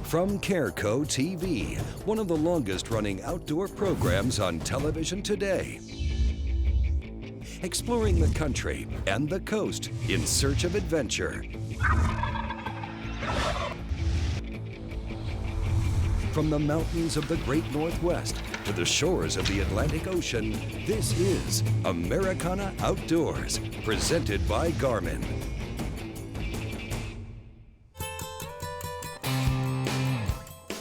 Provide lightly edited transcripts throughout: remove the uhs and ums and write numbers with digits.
From Careco TV, one of the longest-running outdoor programs on television today. Exploring the country and the coast in search of adventure. From the mountains of the Great Northwest to the shores of the Atlantic Ocean, this is Americana Outdoors, presented by Garmin.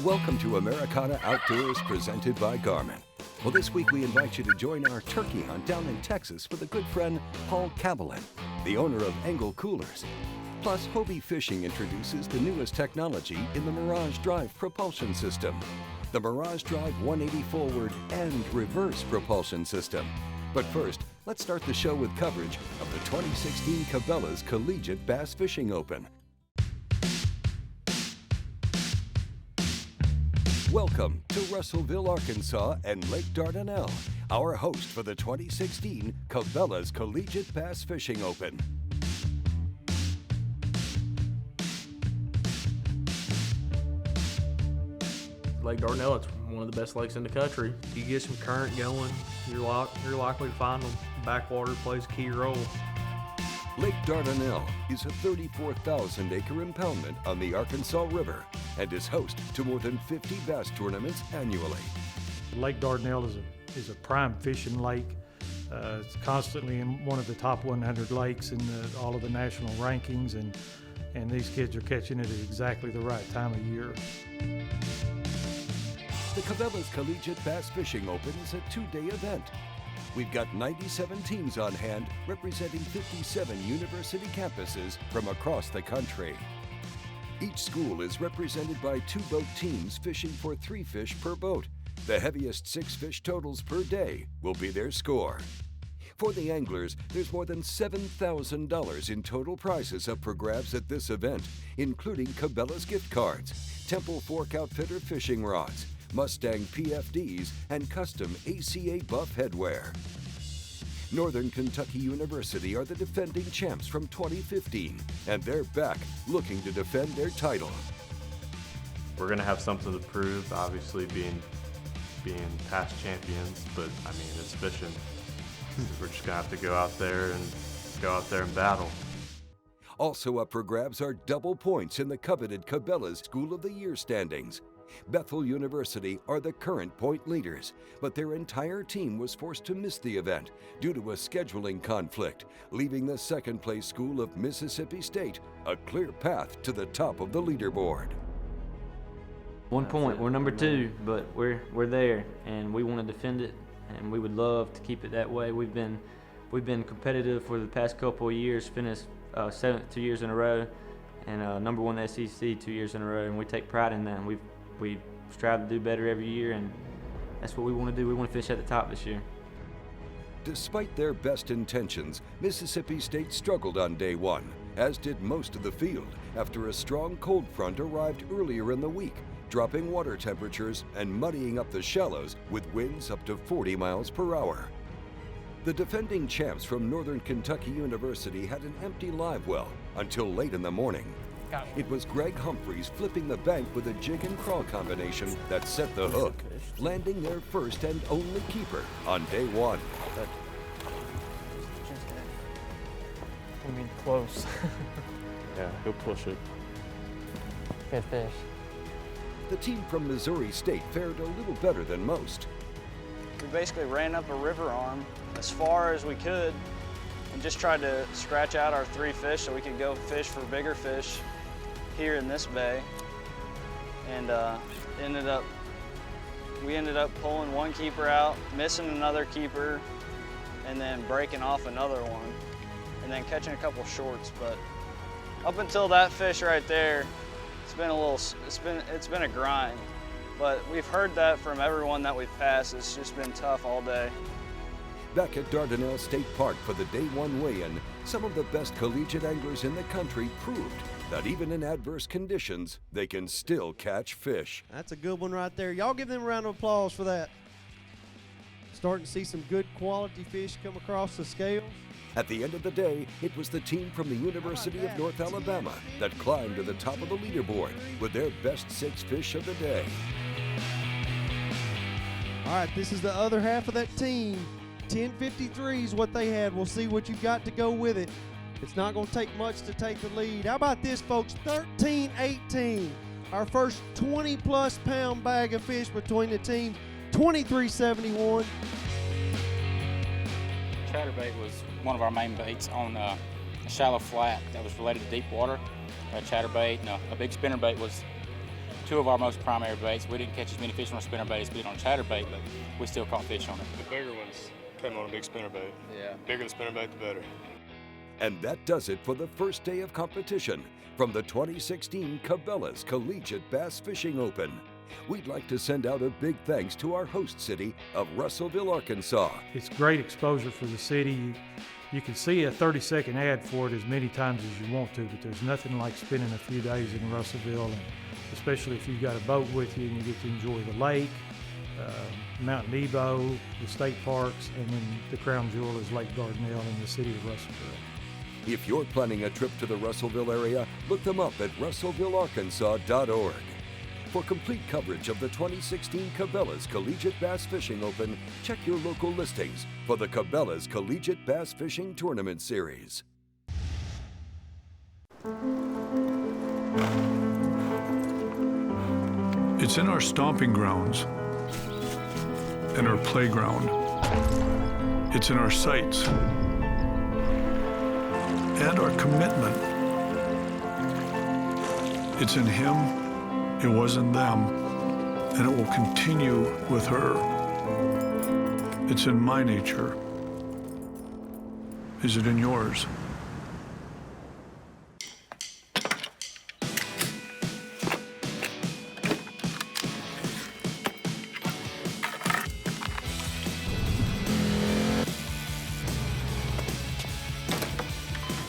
Welcome to Americana Outdoors, presented by Garmin. Well, this week we invite you to join our turkey hunt down in Texas with a good friend, Paul Cabela, the owner of Angle Coolers. Plus, Hobie Fishing introduces the newest technology in the Mirage Drive propulsion system, the Mirage Drive 180 forward and reverse propulsion system. But first, let's start the show with coverage of the 2016 Cabela's Collegiate Bass Fishing Open. Welcome to Russellville, Arkansas and Lake Dardenelle, our host for the 2016 Cabela's Collegiate Bass Fishing Open. Lake Dardenelle, it's one of the best lakes in the country. You get some current going, you're likely to find the backwater plays a key role. Lake Dardenelle is a 34,000-acre impoundment on the Arkansas River and is host to more than 50 bass tournaments annually. Lake Dardenelle is a prime fishing lake. It's constantly in one of the top 100 lakes in all of the national rankings, and these kids are catching it at exactly the right time of year. The Cabela's Collegiate Bass Fishing Open is a two-day event. We've got 97 teams on hand representing 57 university campuses from across the country. Each school is represented by 2 boat teams fishing for 3 fish per boat. The heaviest 6 fish totals per day will be their score. For the anglers, there's more than $7,000 in total prizes up for grabs at this event, including Cabela's gift cards, Temple Fork Outfitter fishing rods, Mustang PFDs, and custom ACA buff headwear. Northern Kentucky University are the defending champs from 2015, and they're back looking to defend their title. We're going to have something to prove, obviously being past champions, but I mean, it's fishing. We're just going to have to go out there and battle. Also up for grabs are double points in the coveted Cabela's School of the Year standings. Bethel University are the current point leaders, but their entire team was forced to miss the event due to a scheduling conflict, leaving the second-place school of Mississippi State a clear path to the top of the leaderboard. 1 point, we're number 2, but we're there, and we want to defend it, and we would love to keep it that way. We've been competitive for the past couple of years, finished 7th 2 years in a row, and number 1 SEC 2 years in a row, and we take pride in that. And we strive to do better every year, and that's what we want to do. We want to fish at the top this year. Despite their best intentions, Mississippi State struggled on day 1, as did most of the field, after a strong cold front arrived earlier in the week, dropping water temperatures and muddying up the shallows with winds up to 40 miles per hour. The defending champs from Northern Kentucky University had an empty live well until late in the morning. It was Greg Humphreys flipping the bank with a jig and crawl combination that set the hook, landing their first and only keeper on day 1. I mean, close. Yeah, he'll push it. Good fish. The team from Missouri State fared a little better than most. We basically ran up a river arm as far as we could and just tried to scratch out our 3 fish so we could go fish for bigger fish here in this bay, and we ended up pulling 1 keeper out, missing another keeper, and then breaking off another one, and then catching a couple shorts. But up until that fish right there, it's been a grind. But we've heard that from everyone that we've passed. It's just been tough all day. Back at Dardanelle State Park for the day 1 weigh-in, some of the best collegiate anglers in the country proved that even in adverse conditions, they can still catch fish. That's a good one right there. Y'all give them a round of applause for that. Starting to see some good quality fish come across the scales. At the end of the day, it was the team from the University of North Alabama that climbed to the top of the leaderboard with their best 6 fish of the day. All right, this is the other half of that team. 10:53 is what they had. We'll see what you got to go with it. It's not going to take much to take the lead. How about this, folks? 13-18. Our first 20-plus pound bag of fish between the teams. 23-71. Chatterbait was one of our main baits on a shallow flat that was related to deep water. Chatterbait and a big spinnerbait was 2 of our most primary baits. We didn't catch as many fish on a spinnerbait as we did on a chatterbait, but we still caught fish on it. The bigger ones came on a big spinnerbait. Yeah. Bigger the spinnerbait, the better. And that does it for the first day of competition from the 2016 Cabela's Collegiate Bass Fishing Open. We'd like to send out a big thanks to our host city of Russellville, Arkansas. It's great exposure for the city. You can see a 30-second ad for it as many times as you want to, but there's nothing like spending a few days in Russellville, and especially if you've got a boat with you and you get to enjoy the lake, Mount Nebo, the state parks, and then the crown jewel is Lake Dardenelle in the city of Russellville. If you're planning a trip to the Russellville area, look them up at russellvillearkansas.org. For complete coverage of the 2016 Cabela's Collegiate Bass Fishing Open, check your local listings for the Cabela's Collegiate Bass Fishing Tournament Series. It's in our stomping grounds and our playground. It's in our sights and our commitment. It's in him, it was in them, and it will continue with her. It's in my nature. Is it in yours?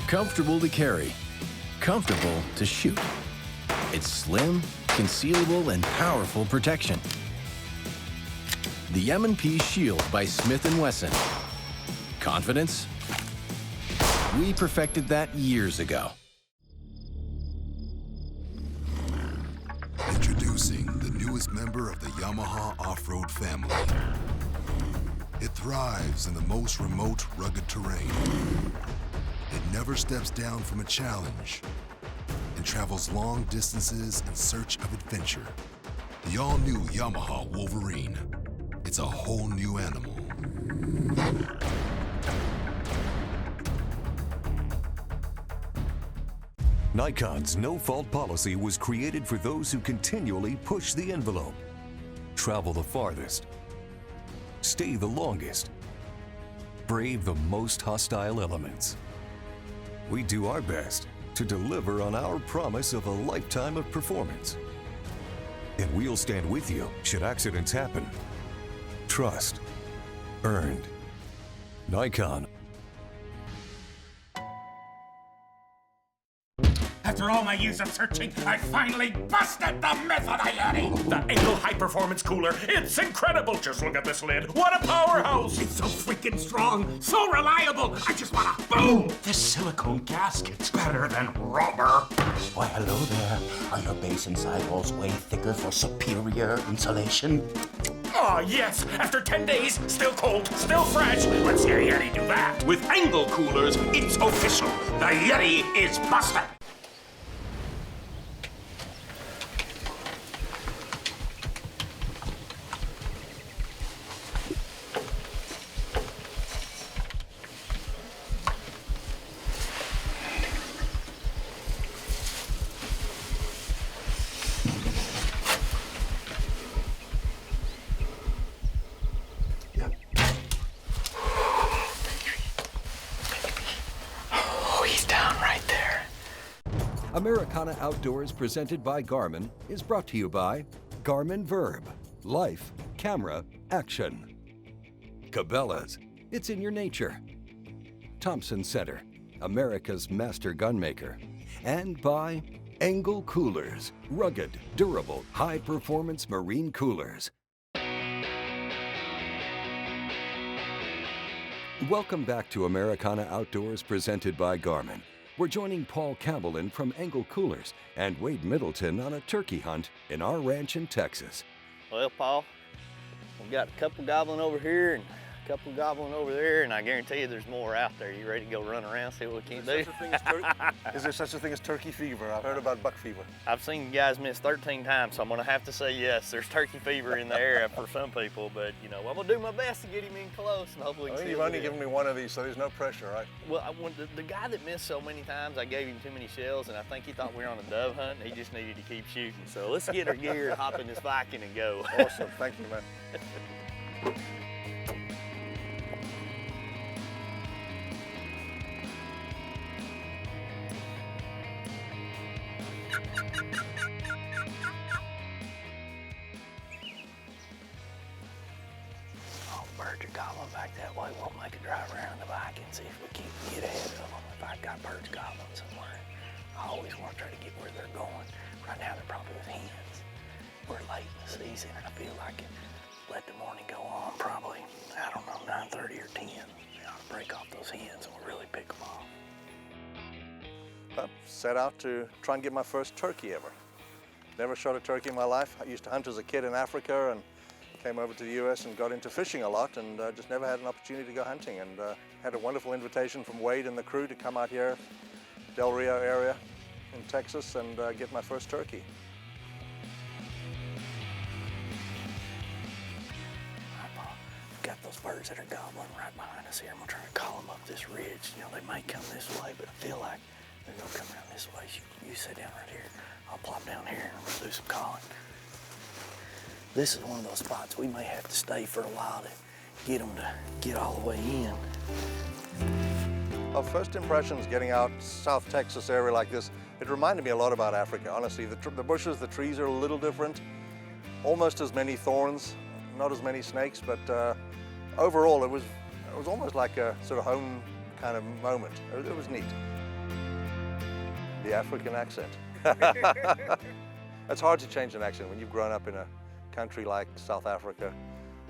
Comfortable to carry, comfortable to shoot. It's slim, concealable, and powerful protection. The M&P Shield by Smith & Wesson. Confidence? We perfected that years ago. Introducing the newest member of the Yamaha off-road family. It thrives in the most remote, rugged terrain. It never steps down from a challenge and travels long distances in search of adventure. The all-new Yamaha Wolverine. It's a whole new animal. Nikon's no-fault policy was created for those who continually push the envelope, travel the farthest, stay the longest, brave the most hostile elements. We do our best to deliver on our promise of a lifetime of performance. And we'll stand with you should accidents happen. Trust earned. Nikon. After all my years of searching, I finally busted the myth of the Yeti! The Engel High Performance Cooler, it's incredible! Just look at this lid, what a powerhouse! It's so freaking strong, so reliable, I just wanna boom! This silicone gasket's better than rubber! Why, hello there. Are your base and sidewalls way thicker for superior insulation? Oh, yes! After 10 days, still cold, still fresh. Let's see a Yeti do that. With Engel Coolers, it's official. The Yeti is busted! Americana Outdoors, presented by Garmin, is brought to you by Garmin Verb, Life, Camera, Action. Cabela's, it's in your nature. Thompson Center, America's master gunmaker. And by Engel Coolers, rugged, durable, high-performance marine coolers. Welcome back to Americana Outdoors presented by Garmin. We're joining Paul Cabela from Angle Coolers and Wade Middleton on a turkey hunt in our ranch in Texas. Well, Paul, we've got a couple gobbling over here and a couple gobbling over there, and I guarantee you there's more out there. You ready to go run around, see what we can do? Is there such a thing as turkey fever? I've heard about buck fever. I've seen guys miss 13 times, so I'm gonna have to say yes, there's turkey fever in the area for some people, but you know, I'm gonna do my best to get him in close and hopefully we can see You've only given me one of these, so there's no pressure, right? Well, the guy that missed so many times, I gave him too many shells, and I think he thought we were on a dove hunt, and he just needed to keep shooting. So let's get our gear, hop in this Viking, and go. Awesome, thank you, man. Birds are gobbling back that way. We'll make a drive around the Viking, see if we can get ahead of them. If I've got birds gobbling somewhere, I always want to try to get where they're going. Right now they're probably with hens. We're late in the season, and I feel like let the morning go on probably, I don't know, 9:30 or 10. We ought to break off those hens and we'll really pick them off. I set out to try and get my first turkey ever. Never shot a turkey in my life. I used to hunt as a kid in Africa and came over to the US and got into fishing a lot, and just never had an opportunity to go hunting, and had a wonderful invitation from Wade and the crew to come out here, Del Rio area in Texas, and get my first turkey. Got those birds that are gobbling right behind us here. I'm gonna try to call them up this ridge. You know, they may come this way, but I feel like they're gonna come around this way. You sit down right here. I'll plop down here and we'll do some calling. This is one of those spots we may have to stay for a while to get them to get all the way in. Our first impressions getting out South Texas area like this, it reminded me a lot about Africa, honestly. The bushes, the trees are a little different. Almost as many thorns, not as many snakes, but overall it was almost like a sort of home kind of moment. It was neat. The African accent. It's hard to change an accent when you've grown up in a country like South Africa.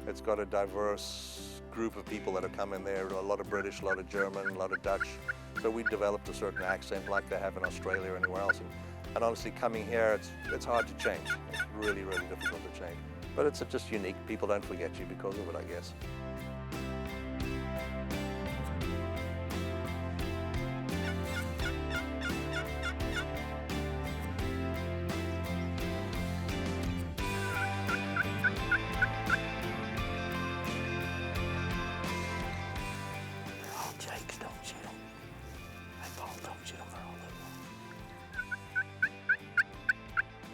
It's got a diverse group of people that have come in there, a lot of British, a lot of German, a lot of Dutch. So we developed a certain accent like they have in Australia or anywhere else. And honestly, coming here, it's hard to change. It's really, really difficult to change. But it's just unique. People don't forget you because of it, I guess.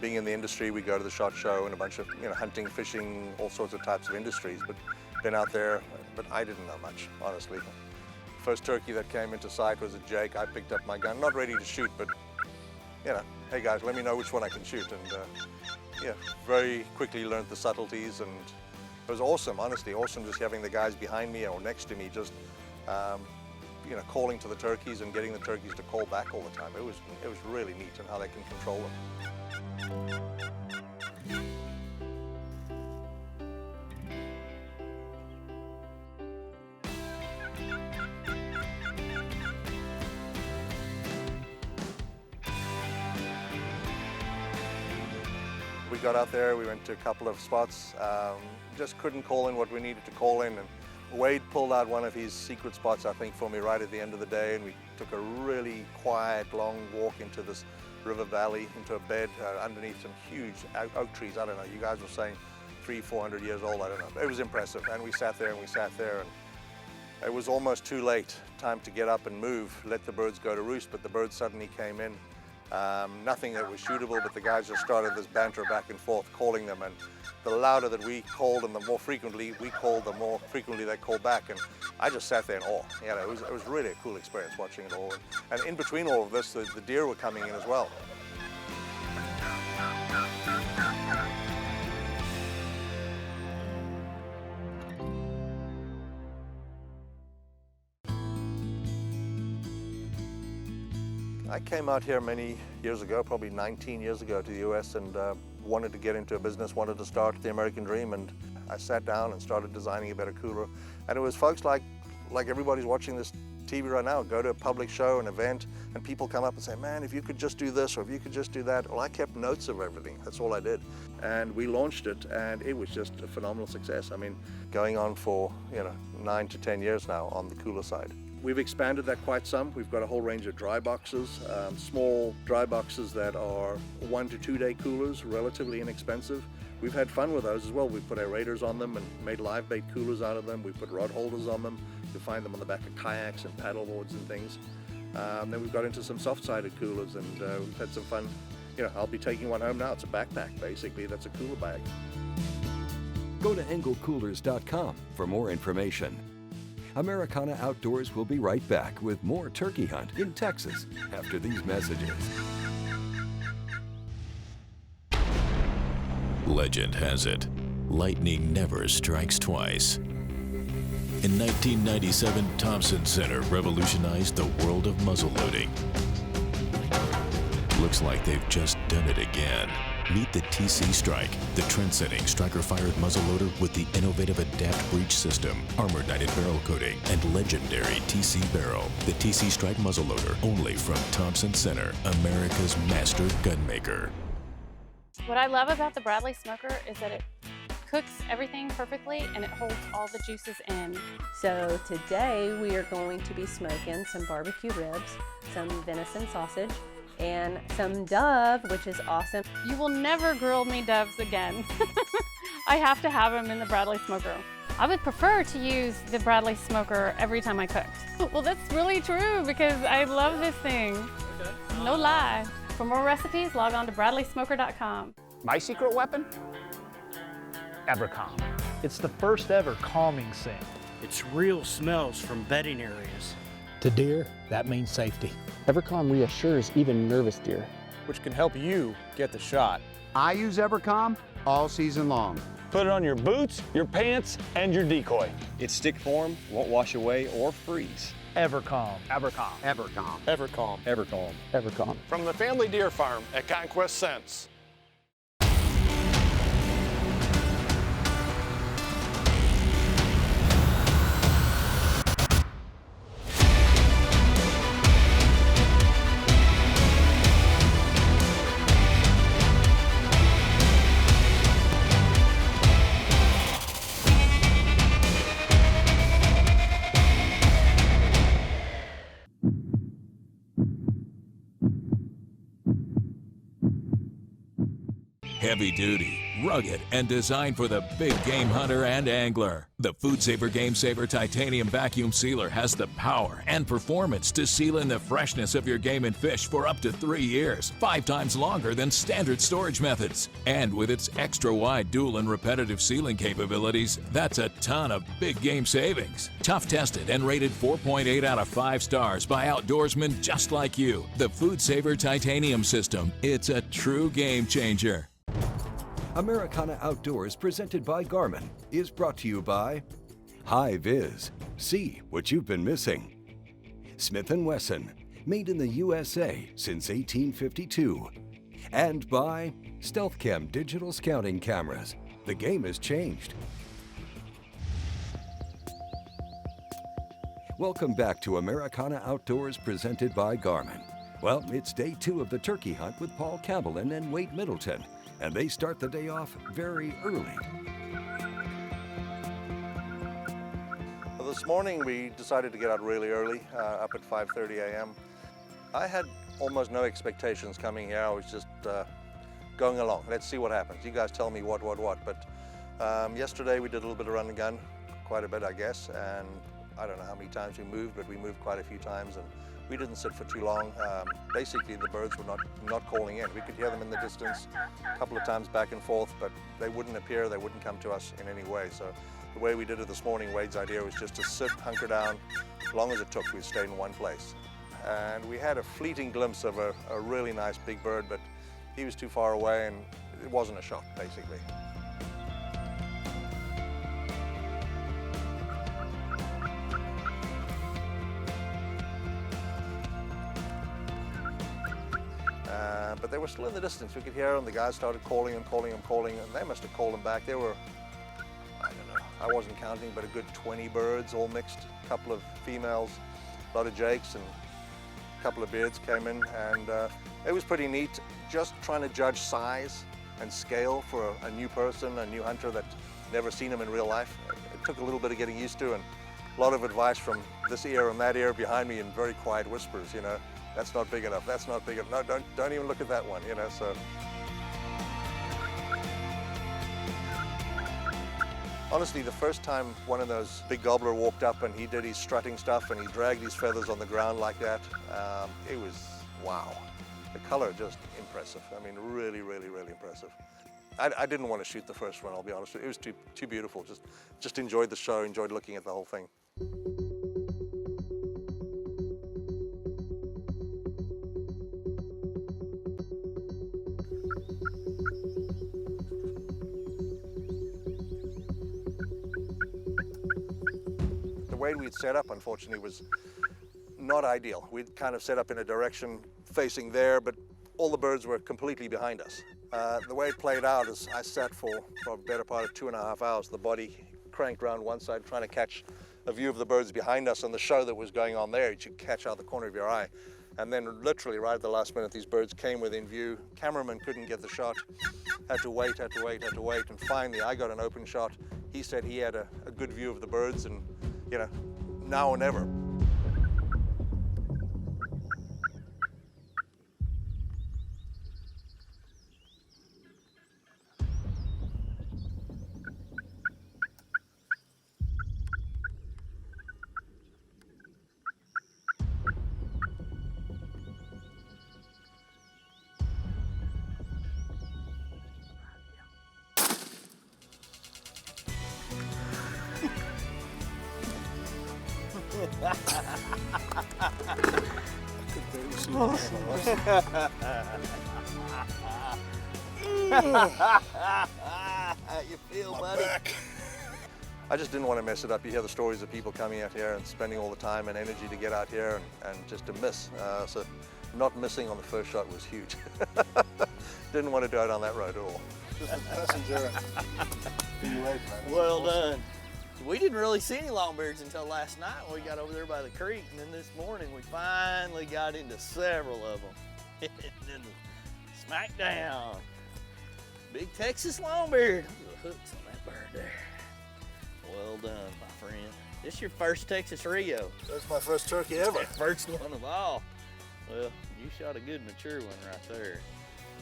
Being in the industry, we go to the SHOT Show and a bunch of, hunting, fishing, all sorts of types of industries, but been out there, but I didn't know much, honestly. First turkey that came into sight was a Jake. I picked up my gun, not ready to shoot, but, hey guys, let me know which one I can shoot. And very quickly learned the subtleties, and it was awesome, honestly, awesome just having the guys behind me or next to me just, calling to the turkeys and getting the turkeys to call back all the time. It was really neat and how they can control them. We got out there, we went to a couple of spots, just couldn't call in what we needed to call in, and Wade pulled out one of his secret spots, I think, for me right at the end of the day, and we took a really quiet, long walk into this river valley, into a bed underneath some huge oak trees. I don't know, you guys were saying 300-400 years old, I don't know. It was impressive, and we sat there and we sat there, and it was almost too late, time to get up and move, let the birds go to roost, but the birds suddenly came in. Nothing that was shootable, but the guys just started this banter back and forth, calling them, and the louder that we called and the more frequently we called, the more frequently they called back, and I just sat there in awe. It was really a cool experience watching it all, and in between all of this, the deer were coming in as well. I came out here many years ago, probably 19 years ago, to the US, and wanted to get into a business, wanted to start the American dream, and I sat down and started designing a better cooler. And it was folks like like everybody's watching this TV right now, go to a public show, an event, and people come up and say, man, if you could just do this or if you could just do that. Well, I kept notes of everything. That's all I did. And we launched it, and it was just a phenomenal success. I mean, going on for, 9 to 10 years now on the cooler side. We've expanded that quite some. We've got a whole range of dry boxes, small dry boxes that are 1 to 2 day coolers, relatively inexpensive. We've had fun with those as well. We've put aerators on them and made live bait coolers out of them. We put rod holders on them. You find them on the back of kayaks and paddle boards and things. Then we've got into some soft-sided coolers, and we've had some fun. I'll be taking one home now. It's a backpack, basically. That's a cooler bag. Go to anglecoolers.com for more information. Americana Outdoors will be right back with more turkey hunt in Texas after these messages. Legend has it, lightning never strikes twice. In 1997, Thompson Center revolutionized the world of muzzleloading. Looks like they've just done it again. Meet the TC Strike, the trend-setting striker-fired muzzleloader with the innovative Adapt Breech system, armor-knighted barrel coating, and legendary TC barrel. The TC Strike muzzleloader, only from Thompson Center, America's master gunmaker. What I love about the Bradley smoker is that it cooks everything perfectly and it holds all the juices in. So today we are going to be smoking some barbecue ribs, some venison sausage, and some dove, which is awesome. You will never grill me doves again. I have to have them in the Bradley smoker. I would prefer to use the Bradley smoker every time I cooked. Well, that's really true because I love this thing. No lie. For more recipes, log on to bradleysmoker.com. My secret weapon? Evercom. It's the first ever calming scent. It's real smells from bedding areas. To deer, that means safety. Evercom reassures even nervous deer, which can help you get the shot. I use Evercom all season long. Put it on your boots, your pants, and your decoy. It's stick form, won't wash away or freeze. Evercom. Evercom. Evercom. Evercom. Evercom. Evercom. From the family deer farm at Conquest Scents. Heavy duty, rugged, and designed for the big game hunter and angler. The Food Saver Game Saver Titanium Vacuum Sealer has the power and performance to seal in the freshness of your game and fish for up to 3 years, 5 times longer than standard storage methods. And with its extra wide dual and repetitive sealing capabilities, that's a ton of big game savings. Tough tested and rated 4.8 out of 5 stars by outdoorsmen just like you. The Food Saver Titanium System, it's a true game changer. Americana Outdoors, presented by Garmin, is brought to you by High Viz. See what you've been missing. Smith & Wesson, made in the USA since 1852. And by StealthCam digital scouting cameras. The game has changed. Welcome back to Americana Outdoors, presented by Garmin. Well, it's day 2 of the turkey hunt with Paul Cabela and Wade Middleton. And they start the day off very early. Well, this morning we decided to get out really early, up at 5:30 a.m. I had almost no expectations coming here. I was just going along. Let's see what happens. You guys tell me what. But yesterday we did a little bit of run and gun, quite a bit, I guess. And I don't know how many times we moved, but we moved quite a few times. And we didn't sit for too long. Basically, the birds were not calling in. We could hear them in the distance a couple of times back and forth, but they wouldn't appear, they wouldn't come to us in any way. So the way we did it this morning, Wade's idea was just to sit, hunker down, as long as it took, we'd stay in one place. And we had a fleeting glimpse of a really nice big bird, but he was too far away and it wasn't a shot, basically. But they were still in the distance. We could hear them. The guys started calling and they must have called them back. They were, I don't know, I wasn't counting, but a good 20 birds all mixed, a couple of females, a lot of jakes, and a couple of beards came in, and it was pretty neat just trying to judge size and scale for a new person, a new hunter that never seen them in real life. It took a little bit of getting used to, and a lot of advice from this ear and that ear behind me in very quiet whispers, you know, that's not big enough, that's not big enough, no, don't even look at that one, you know, so. Honestly, the first time one of those big gobbler walked up and he did his strutting stuff and he dragged his feathers on the ground like that, it was, wow. The color, just impressive. I mean, really, really, really impressive. I didn't want to shoot the first one, I'll be honest with you. It was too beautiful. Just enjoyed the show, enjoyed looking at the whole thing. The way we'd set up, unfortunately, was not ideal. We'd kind of set up in a direction facing there, but all the birds were completely behind us. The way it played out is I sat for a better part of 2.5 hours, the body cranked around one side trying to catch a view of the birds behind us and the show that was going on there. You could catch out the corner of your eye. And then literally right at the last minute, these birds came within view. Cameraman couldn't get the shot, had to wait, and finally I got an open shot. He said he had a good view of the birds, and you know, now or never. You feel, buddy? I just didn't want to mess it up. You hear the stories of people coming out here and spending all the time and energy to get out here and just to miss. So not missing on the first shot was huge. Didn't want to do it on that road at all. Just a passenger. Well done. We didn't really see any longbeards until last night when we got over there by the creek, and then this morning we finally got into several of them. And then smack down. Big Texas longbeard. The hooks on that bird there. Well done, my friend. This is your first Texas Rio. That's my first turkey ever. First one of all. Well, you shot a good mature one right there.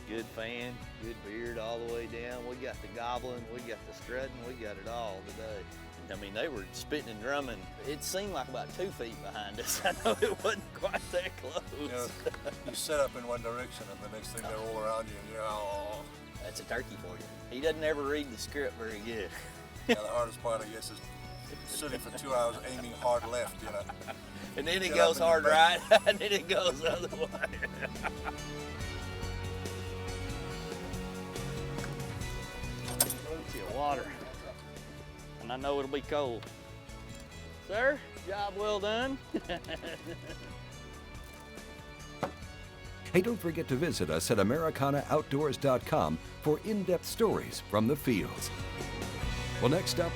Good fan, good beard all the way down. We got the gobbling, we got the strutting, we got it all today. I mean, they were spitting and drumming. It seemed like about 2 feet behind us. I know it wasn't quite that close. You know, you set up in one direction and the next thing they're all around you and you're, oh. That's a turkey for you. He doesn't ever read the script very good. Yeah, the hardest part, I guess, is sitting for 2 hours aiming hard left, you know. And then it goes hard right, and then it goes the other way. Plenty of water. And I know it'll be cold. Sir, job well done. Hey, don't forget to visit us at AmericanaOutdoors.com for in-depth stories from the fields. Well, next up,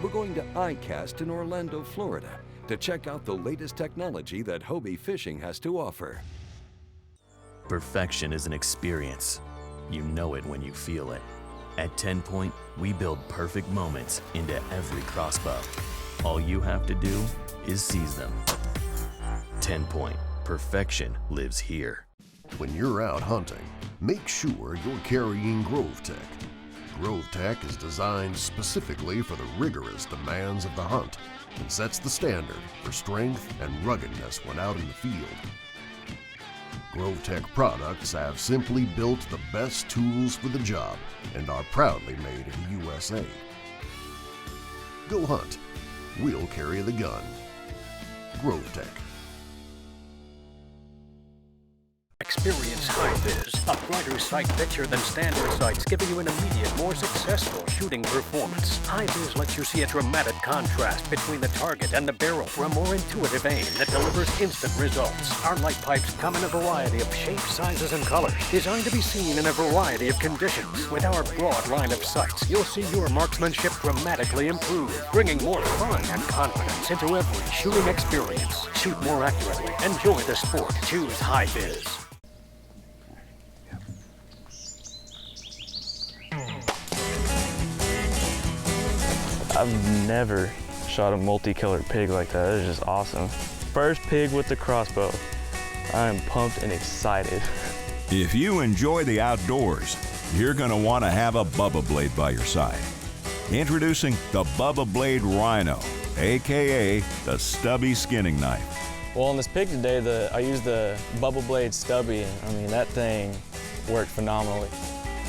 we're going to iCast in Orlando, Florida to check out the latest technology that Hobie Fishing has to offer. Perfection is an experience. You know it when you feel it. At 10 Point, we build perfect moments into every crossbow. All you have to do is seize them. 10 Point, perfection lives here. When you're out hunting, make sure you're carrying Grove Tech. Grove Tech is designed specifically for the rigorous demands of the hunt and sets the standard for strength and ruggedness when out in the field. Grove Tech products have simply built the best tools for the job and are proudly made in the USA. Go hunt. We'll carry the gun. Grove Tech. Experience Introduce High-Vis, a brighter sight picture than standard sights, giving you an immediate, more successful shooting performance. High-Vis lets you see a dramatic contrast between the target and the barrel for a more intuitive aim that delivers instant results. Our light pipes come in a variety of shapes, sizes, and colors, designed to be seen in a variety of conditions. With our broad line of sights, you'll see your marksmanship dramatically improve, bringing more fun and confidence into every shooting experience. Shoot more accurately. Enjoy the sport. Choose High-Vis. I've never shot a multicolored pig like that. It was just awesome. First pig with the crossbow. I am pumped and excited. If you enjoy the outdoors, you're going to want to have a Bubba Blade by your side. Introducing the Bubba Blade Rhino, aka the stubby skinning knife. Well, on this pig today, I used the Bubba Blade stubby, and I mean, that thing worked phenomenally.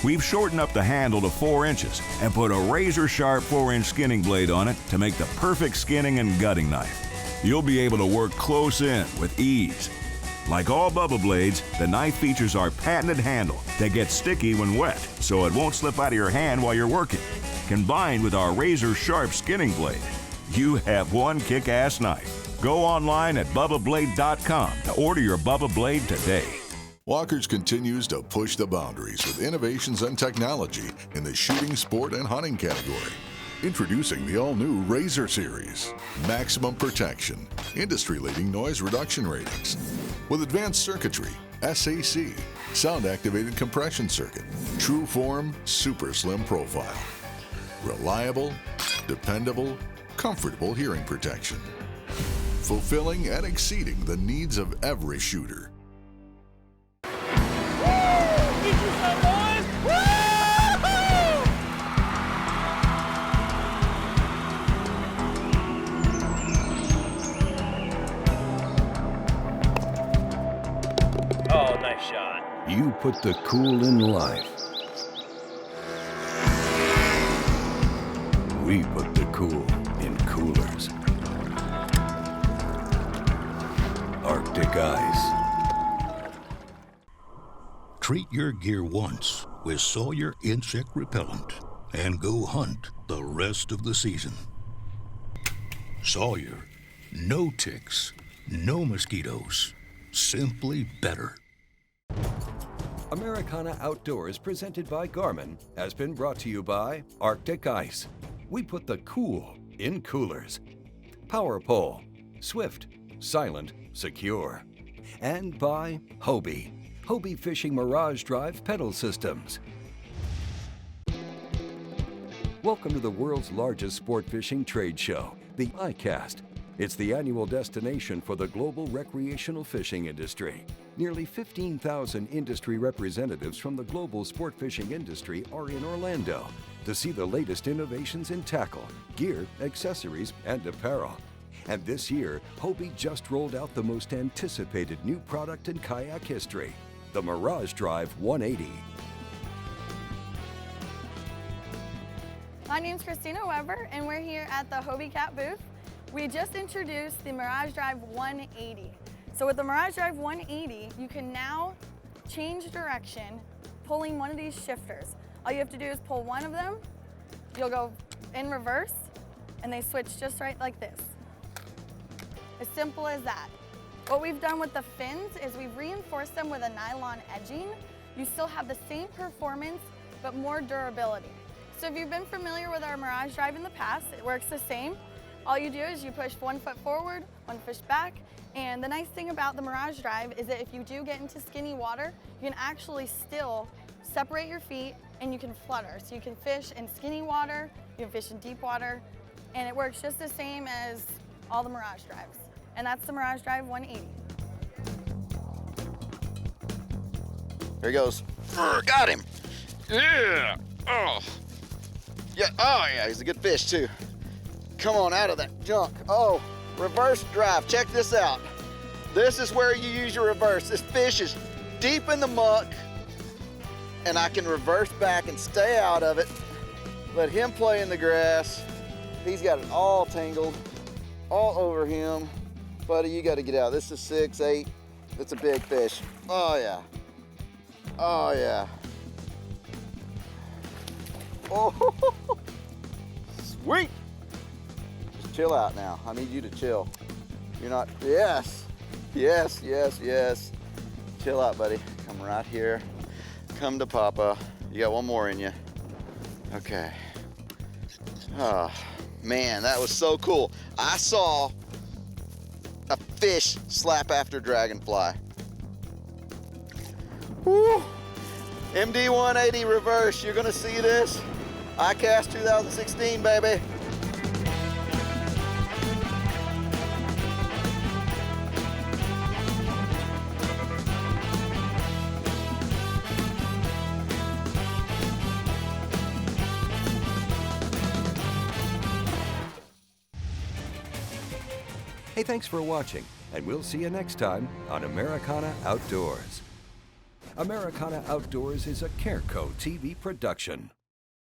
We've shortened up the handle to 4 inches and put a razor-sharp 4-inch skinning blade on it to make the perfect skinning and gutting knife. You'll be able to work close in with ease. Like all Bubba Blades, the knife features our patented handle that gets sticky when wet, so it won't slip out of your hand while you're working. Combined with our razor-sharp skinning blade, you have one kick-ass knife. Go online at BubbaBlade.com to order your Bubba Blade today. Walker's continues to push the boundaries with innovations and technology in the shooting, sport, and hunting category. Introducing the all-new Razor Series. Maximum protection, industry-leading noise reduction ratings. With advanced circuitry, SAC, sound-activated compression circuit, true form, super slim profile. Reliable, dependable, comfortable hearing protection. Fulfilling and exceeding the needs of every shooter. Oh, nice shot. You put the cool in life. We put the cool in coolers. Arctic Ice. Treat your gear once with Sawyer Insect Repellent and go hunt the rest of the season. Sawyer, no ticks, no mosquitoes, simply better. Americana Outdoors, presented by Garmin, has been brought to you by Arctic Ice. We put the cool in coolers. Power Pole, swift, silent, secure. And by Hobie, Hobie Fishing Mirage Drive pedal systems. Welcome to the world's largest sport fishing trade show, the ICAST. It's the annual destination for the global recreational fishing industry. Nearly 15,000 industry representatives from the global sport fishing industry are in Orlando to see the latest innovations in tackle, gear, accessories, and apparel. And this year, Hobie just rolled out the most anticipated new product in kayak history, the Mirage Drive 180. My name's Christina Weber, and we're here at the Hobie Cat booth. We just introduced the Mirage Drive 180. So with the Mirage Drive 180, you can now change direction pulling one of these shifters. All you have to do is pull one of them, you'll go in reverse, and they switch just right like this. As simple as that. What we've done with the fins is we've reinforced them with a nylon edging. You still have the same performance, but more durability. So if you've been familiar with our Mirage Drive in the past, it works the same. All you do is you push 1 foot forward, 1 foot back, and the nice thing about the Mirage Drive is that if you do get into skinny water, you can actually still separate your feet and you can flutter. So you can fish in skinny water, you can fish in deep water, and it works just the same as all the Mirage Drives. And that's the Mirage Drive 180. Here he goes. Got him. Yeah. Oh. Yeah. Oh, yeah. He's a good fish, too. Come on out of that junk. Oh, reverse drive. Check this out. This is where you use your reverse. This fish is deep in the muck, and I can reverse back and stay out of it. Let him play in the grass. He's got it all tangled, all over him. Buddy, you got to get out. This is 6, 8. It's a big fish. Oh, yeah. Oh, yeah. Oh, sweet. Just chill out now. I need you to chill. You're not, yes. Yes, yes, yes. Chill out, buddy. Come right here. Come to Papa. You got one more in you. Okay. Oh, man, that was so cool. I saw a fish slap after dragonfly. Woo. MD 180 reverse, you're gonna see this. ICAST 2016, baby. Hey, thanks for watching, and we'll see you next time on Americana Outdoors. Americana Outdoors is a Careco TV production.